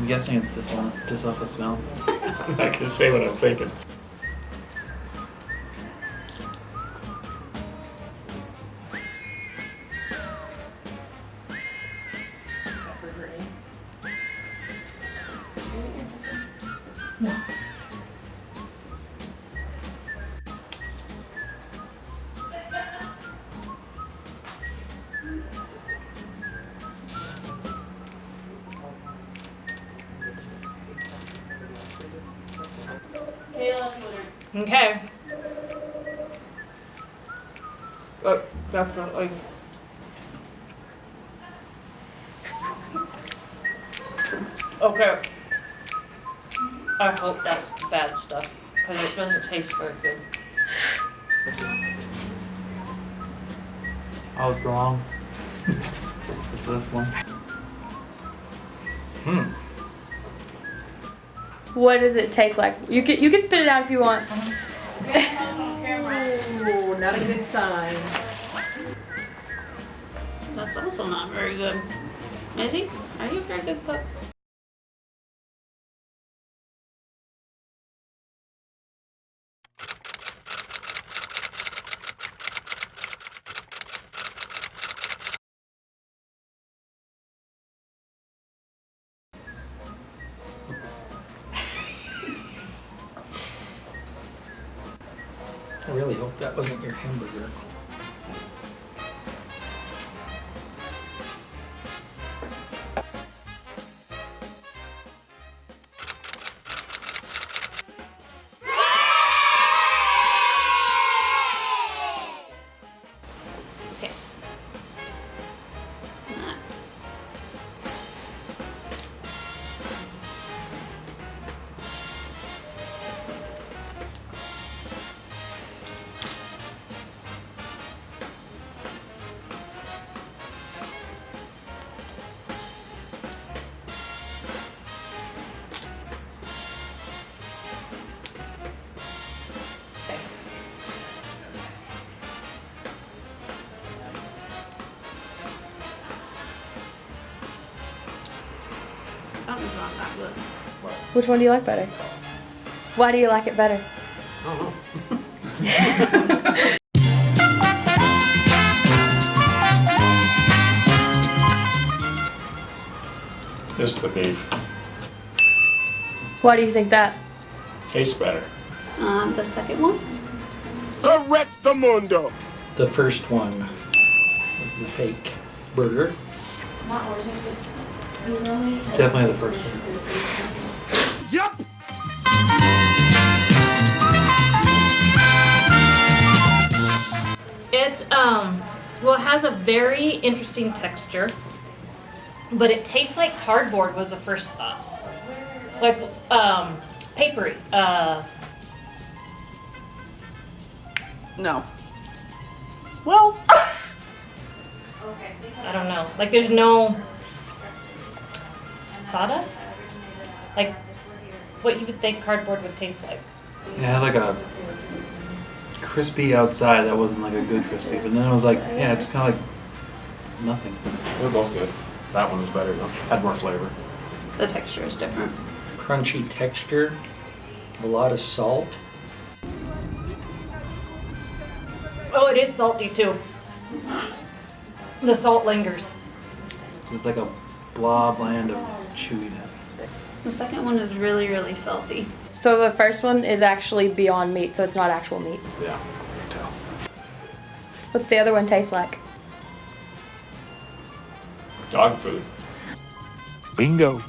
guessing it's this one, just off the smell. I can say what I'm thinking. No. Okay. Definitely. Okay. I hope that's bad stuff, because it doesn't taste very good. I was wrong. It's this one. What does it taste like? You can spit it out if you want. Ooh, not a good sign. That's also not very good. Maisie, are you a very good cook? I really hope that wasn't your hamburger. Okay. Nah. That was not that good. Which one do you like better? Why do you like it better? This is the beef. Why do you think that? Tastes better. The second one? Correctamundo. The first one was the fake burger. Definitely the first one. Yup. It, well, it has a very interesting texture, but it tastes like cardboard was the first thought. Like, papery. No. Well, I don't know. Like, there's no sawdust? Like, what you would think cardboard would taste like. It had like a crispy outside that wasn't like a good crispy, but then it was like, yeah, it's kind of like nothing. They're both good. That one was better though. Had more flavor. The texture is different. Crunchy texture, a lot of salt. Oh, it is salty too. The salt lingers. So it's like a blob land of chewiness. The second one is really, really salty. So the first one is actually Beyond Meat, so it's not actual meat. Yeah, I can tell. What's the other one taste like? Dog food. Bingo.